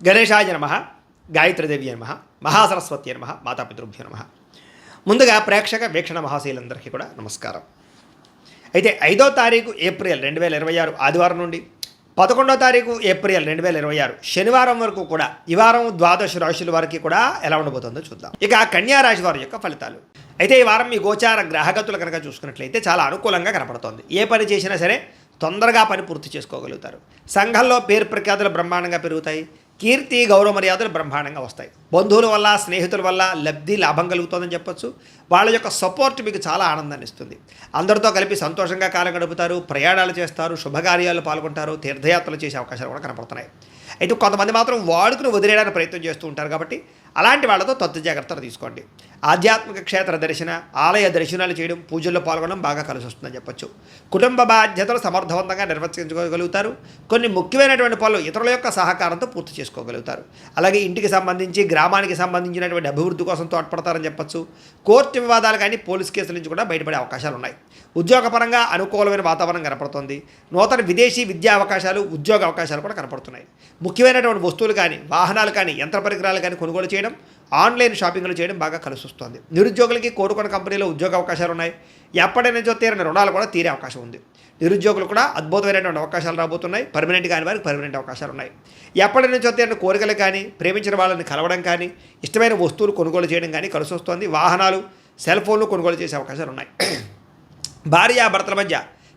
గణేశాయ నమః, గాయత్రీదేవి నమః, మహాసరస్వతి నమః, మాతాపితృభ్యో నమః. ముందుగా ప్రేక్షక వీక్షణ మహాశీలందరికీ కూడా నమస్కారం. అయితే 5వ తారీఖు ఏప్రిల్ 2026 ఆదివారం నుండి 11వ తారీఖు ఏప్రిల్ 2026 శనివారం వరకు కూడా ఈ వారం ద్వాదశ రాశుల వారికి కూడా ఎలా ఉండబోతుందో చూద్దాం. ఇక కన్యా రాశి వారి యొక్క ఫలితాలు. అయితే ఈ వారం మీ గోచార గ్రహగతులు కనుక చూసుకున్నట్లయితే చాలా అనుకూలంగా కనపడుతోంది. ఏ పని చేసినా సరే తొందరగా పని పూర్తి చేసుకోగలుగుతారు. సంఘంలో పేరు ప్రఖ్యాతులు బ్రహ్మాండంగా పెరుగుతాయి. కీర్తి గౌరవ మర్యాదలు బ్రహ్మాండంగా వస్తాయి. బంధువుల వల్ల స్నేహితుల వల్ల లబ్ధి లాభం కలుగుతుందని చెప్పొచ్చు. వాళ్ళ యొక్క సపోర్ట్ మీకు చాలా ఆనందాన్ని ఇస్తుంది. అందరితో కలిపి సంతోషంగా కాలం గడుపుతారు, ప్రయాణాలు చేస్తారు, శుభకార్యాలు పాల్గొంటారు, తీర్థయాత్రలు చేసే అవకాశాలు కూడా కనపడుతున్నాయి. అయితే కొంతమంది మాత్రం వాడుకుని వదిలేయడానికి ప్రయత్నం చేస్తూ ఉంటారు. కాబట్టి అలాంటి వాళ్ళతో తత్వ జాగ్రత్తలు తీసుకోండి. ఆధ్యాత్మిక క్షేత్ర దర్శన, ఆలయ దర్శనాలు చేయడం, పూజల్లో పాల్గొనడం బాగా కలిసి వస్తుందని చెప్పొచ్చు. కుటుంబ బాధ్యతలు సమర్థవంతంగా నిర్వర్తించుకోగలుగుతారు. కొన్ని ముఖ్యమైనటువంటి పనులు ఇతరుల యొక్క సహకారంతో పూర్తి చేసుకోగలుగుతారు. అలాగే ఇంటికి సంబంధించి, గ్రామానికి సంబంధించినటువంటి అభివృద్ధి కోసం తోడ్పడతారని చెప్పచ్చు. కోర్టు వివాదాలు కానీ పోలీస్ కేసుల నుంచి కూడా బయటపడే అవకాశాలు ఉన్నాయి. ఉద్యోగపరంగా అనుకూలమైన వాతావరణం కనపడుతుంది. నూతన విదేశీ విద్యా అవకాశాలు, ఉద్యోగ అవకాశాలు కూడా కనపడుతున్నాయి. ముఖ్యమైనటువంటి వస్తువులు కానీ, వాహనాలు కానీ, యంత్ర పరికరాలు కానీ కొనుగోలు చేయడం, ఆన్లైన్ షాపింగ్లు చేయడం బాగా కలిసి వస్తుంది. నిరుద్యోగులకి కోరుకున్న కంపెనీలో ఉద్యోగ అవకాశాలు ఉన్నాయి. ఎప్పటి నుంచో తీరని రుణాలు కూడా తీరే అవకాశం ఉంది. నిరుద్యోగులు కూడా అద్భుతమైనటువంటి అవకాశాలు రాబోతున్నాయి. పర్మనెంట్ కాని వారికి పర్మనెంట్ అవకాశాలు ఉన్నాయి. ఎప్పటి నుంచో తీరని కోరికలు కానీ, ప్రేమించిన వాళ్ళని కలవడం కానీ, ఇష్టమైన వస్తువులు కొనుగోలు చేయడం కానీ కలిసి వస్తుంది. వాహనాలు, సెల్ ఫోన్లు కొనుగోలు చేసే అవకాశాలు ఉన్నాయి. భార్యాభర్తల మధ్య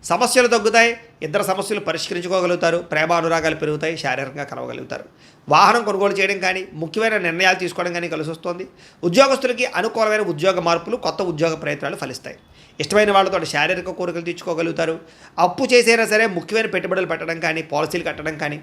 సమస్యలు తగ్గుతాయి. ఇద్దరు సమస్యలు పరిష్కరించుకోగలుగుతారు. ప్రేమానురాగాలు పెరుగుతాయి. శారీరకంగా కలవగలుగుతారు. వాహనం కొనుగోలు చేయడం కానీ, ముఖ్యమైన నిర్ణయాలు తీసుకోవడం కానీ కలిసి వస్తుంది. ఉద్యోగస్తులకి అనుకూలమైన ఉద్యోగ మార్పులు, కొత్త ఉద్యోగ ప్రయత్నాలు ఫలిస్తాయి. ఇష్టమైన వాళ్ళతో శారీరక కోరికలు తీర్చుకోగలుగుతారు. అప్పు చేసైనా సరే ముఖ్యమైన పెట్టుబడులు పెట్టడం కానీ, పాలసీలు కట్టడం కానీ,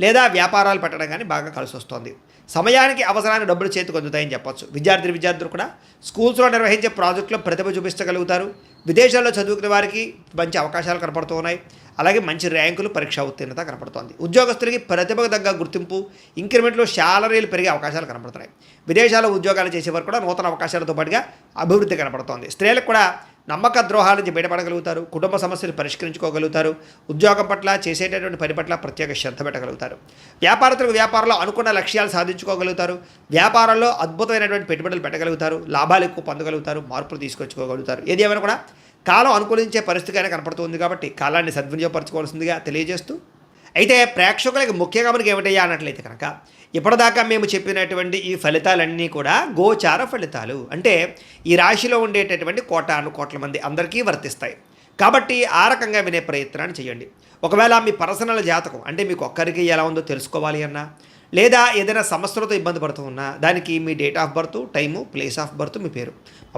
లేదా వ్యాపారాలు పెట్టడం కానీ బాగా కలిసి వస్తుంది. సమయానికి అవసరాన్ని డబ్బులు చేతికి అందుతాయని చెప్పొచ్చు. విద్యార్థులు కూడా స్కూల్స్లో నిర్వహించే ప్రాజెక్టులో ప్రతిభ చూపించగలుగుతారు. విదేశాల్లో చదువుకునే వారికి మంచి అవకాశాలు కనపడుతూ ఉన్నాయి. అలాగే మంచి ర్యాంకులు, పరీక్షా ఉత్తీర్ణత కనపడుతోంది. ఉద్యోగస్తులకి ప్రతిభకు తగ్గ గుర్తింపు, ఇంక్రిమెంట్లు, శాలరీలు పెరిగే అవకాశాలు కనపడుతున్నాయి. విదేశాల్లో ఉద్యోగాలు చేసేవారు కూడా నూతన అవకాశాలతో పాటుగా అభివృద్ధి కనపడుతోంది. స్త్రీలకు కూడా నమ్మక ద్రోహాల నుంచి బయటపడగలుగుతారు. కుటుంబ సమస్యలు పరిష్కరించుకోగలుగుతారు. ఉద్యోగం పట్ల, చేసేటటువంటి పని పట్ల ప్రత్యేక శ్రద్ధ పెట్టగలుగుతారు. వ్యాపారస్తులకు వ్యాపారంలో అనుకున్న లక్ష్యాలు సాధించుకోగలుగుతారు. వ్యాపారంలో అద్భుతమైనటువంటి పెట్టుబడులు పెట్టగలుగుతారు. లాభాలు ఎక్కువ పొందగలుగుతారు. మార్పులు తీసుకొచ్చుకోగలుగుతారు. ఏది ఏమైనా కూడా కాలం అనుకూలించే పరిస్థితిగానే కనపడుతుంది. కాబట్టి కాలాన్ని సద్వినియోగపరచుకోవాల్సిందిగా తెలియజేస్తూ, అయితే ప్రేక్షకులకి ముఖ్యంగా మనకి ఏమిటయ్యా అన్నట్లయితే కనుక, ఇప్పటిదాకా మేము చెప్పినటువంటి ఈ ఫలితాలన్నీ కూడా గోచార ఫలితాలు. అంటే ఈ రాశిలో ఉండేటటువంటి కోటాను కోట్ల మంది అందరికీ వర్తిస్తాయి. కాబట్టి ఆ రకంగా వినే ప్రయత్నాన్ని చేయండి. ఒకవేళ మీ పర్సనల్ జాతకం అంటే మీకు ఒక్కరికి ఎలా ఉందో తెలుసుకోవాలి అన్నా, లేదా ఏదైనా సమస్యలతో ఇబ్బంది పడుతూ ఉన్నా, దానికి మీ date of birth, time, place of birth, మీ పేరు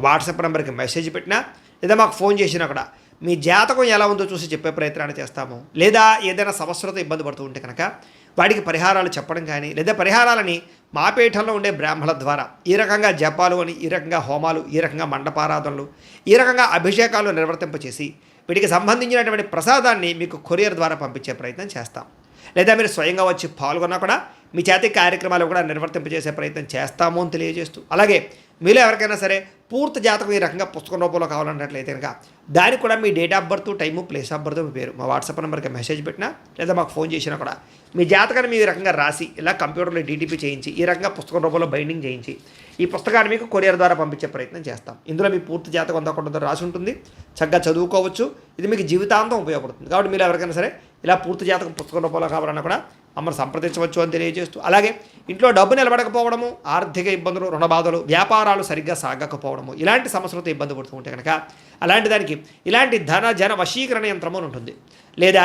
వాట్సాప్ నెంబర్కి మెసేజ్ పెట్టినా, లేదా మాకు ఫోన్ చేసినా కూడా మీ జాతకం ఎలా ఉందో చూసి చెప్పే ప్రయత్నాన్ని చేస్తాము. లేదా ఏదైనా సమస్యలతో ఇబ్బంది పడుతూ ఉంటే కనుక వాటికి పరిహారాలు చెప్పడం కానీ, లేదా పరిహారాలని మా పీఠంలో ఉండే బ్రాహ్మణుల ద్వారా ఈ రకంగా జపాలు అని, ఈ రకంగా హోమాలు, ఈ రకంగా మండపారాధనలు, ఈ రకంగా అభిషేకాలు నిర్వర్తింపచేసి వీటికి సంబంధించినటువంటి ప్రసాదాన్ని మీకు కొరియర్ ద్వారా పంపించే ప్రయత్నం చేస్తాం. లేదా మీరు స్వయంగా వచ్చి పాల్గొన్నా కూడా మీ చేతి కార్యక్రమాలు కూడా నిర్వర్తింపజేసే ప్రయత్నం చేస్తాము అని తెలియజేస్తూ, అలాగే మీలో ఎవరికైనా సరే పూర్తి జాతకం ఈ రకంగా పుస్తకం రూపంలో కావాలన్నట్లయితే కనుక దానికి కూడా మీ date of birth, time, place of birth, మీ పేరు మా వాట్సాప్ నెంబర్కి మెసేజ్ పెట్టినా, లేదా మాకు ఫోన్ చేసినా కూడా మీ జాతకాన్ని మీ రకంగా రాసి ఇలా కంప్యూటర్లో డీటీపీ చేయించి ఈ రకంగా పుస్తకం రూపంలో బైండింగ్ చేయించి ఈ పుస్తకాన్ని మీకు కొరియర్ ద్వారా పంపించే ప్రయత్నం చేస్తాం. ఇందులో మీ పూర్తి జాతకం అంతా రాసి ఉంటుంది. చక్కగా చదువుకోవచ్చు. ఇది మీకు జీవితాంతం ఉపయోగపడుతుంది. కాబట్టి మీరు ఎవరికైనా సరే ఇలా పూర్తి జాతకం పుస్తకం రూపంలో కావాలన్నా కూడా మమ్మల్ని సంప్రదించవచ్చు అని తెలియజేస్తూ, అలాగే ఇంట్లో డబ్బు నిలబడకపోవడము, ఆర్థిక ఇబ్బందులు, రుణబాధలు, వ్యాపారాలు సరిగ్గా సాగకపోవడము, ఇలాంటి సమస్యలతో ఇబ్బంది పడుతూ ఉంటే కనుక అలాంటి దానికి ఇలాంటి జన వశీకరణ యంత్రము అని ఉంటుంది. లేదా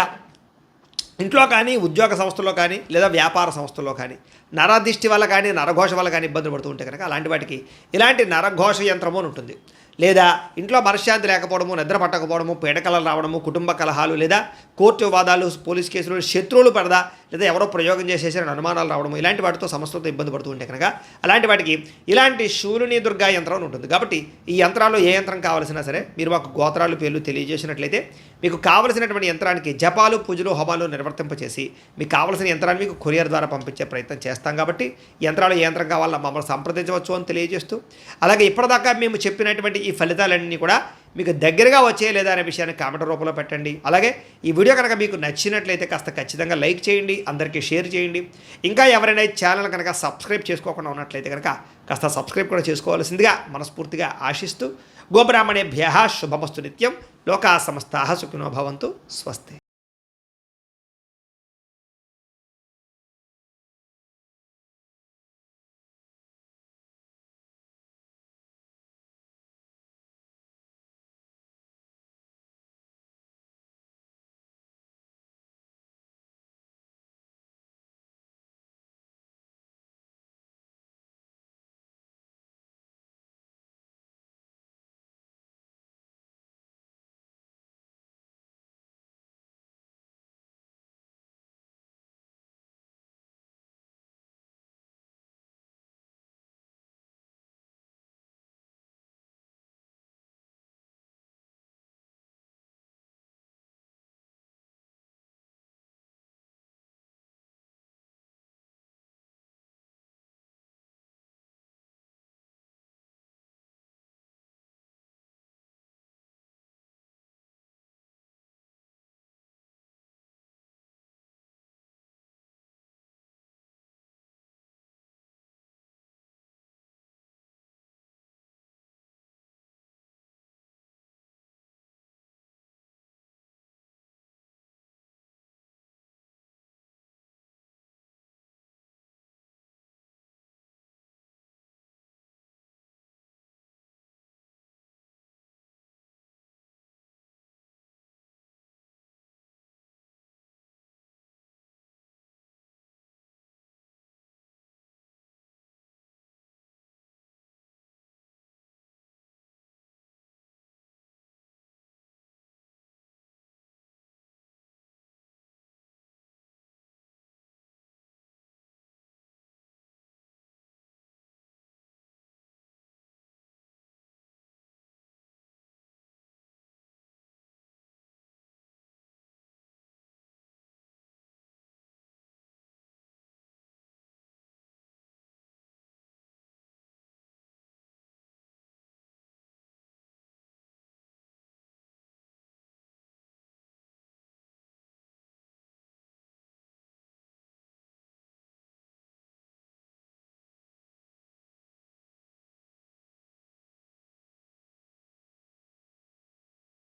ఇంట్లో కానీ, ఉద్యోగ సంస్థల్లో కానీ, లేదా వ్యాపార సంస్థల్లో కానీ నరదిష్టి వల్ల కానీ, నరఘోష వల్ల కానీ ఇబ్బందులు పడుతూ ఉంటే కనుక అలాంటి వాటికి ఇలాంటి నరఘోష యంత్రము అని ఉంటుంది. లేదా ఇంట్లో మనశ్శాంతి లేకపోవడము, నిద్ర పట్టకపోవడము, పీడకలలు రావడము, కుటుంబ కలహాలు, లేదా కోర్టు వివాదాలు, పోలీస్ కేసులు, శత్రువులు పడదా, లేదా ఎవరో ప్రయోగం చేసేసిన అనుమానాలు రావడము, ఇలాంటి వాటితో సమస్యలతో ఇబ్బంది పడుతూ ఉంటే కనుక అలాంటి వాటికి ఇలాంటి శూలిని దుర్గా యంత్రం ఉంటుంది. కాబట్టి ఈ యంత్రాల్లో ఏ యంత్రం కావాల్సినా సరే మీరు మాకు గోత్రాలు, పేర్లు తెలియజేసినట్లయితే మీకు కావలసినటువంటి యంత్రానికి జపాలు, పూజలు, హోమాలు నిర్వర్తింపచేసి మీకు కావలసిన యంత్రాన్ని మీకు కొరియర్ ద్వారా పంపించే ప్రయత్నం చేస్తాం. కాబట్టి యంత్రాలు ఏ యంత్రం కావాలన్నా మమ్మల్ని సంప్రదించవచ్చు అని తెలియజేస్తూ, అలాగే ఇప్పటిదాకా మేము చెప్పినటువంటి ఈ ఫలితాలన్నీ కూడా మీకు దగ్గరగా వచ్చే లేదా అనే విషయాన్ని కామెంట్ రూపంలో పెట్టండి. అలాగే ఈ వీడియో కనుక మీకు నచ్చినట్లయితే కాస్త ఖచ్చితంగా లైక్ చేయండి, అందరికీ షేర్ చేయండి. ఇంకా ఎవరైనా ఈ ఛానల్ కనుక సబ్స్క్రైబ్ చేసుకోకుండా ఉన్నట్లయితే కనుక కాస్త సబ్స్క్రైబ్ కూడా చేసుకోవాల్సిందిగా మనస్ఫూర్తిగా ఆశిస్తూ గోబ్రాహ్మణేభ్యః శుభమస్తు నిత్యం. లోకా సమస్తాః సుఖినో భవంతు. స్వస్తి.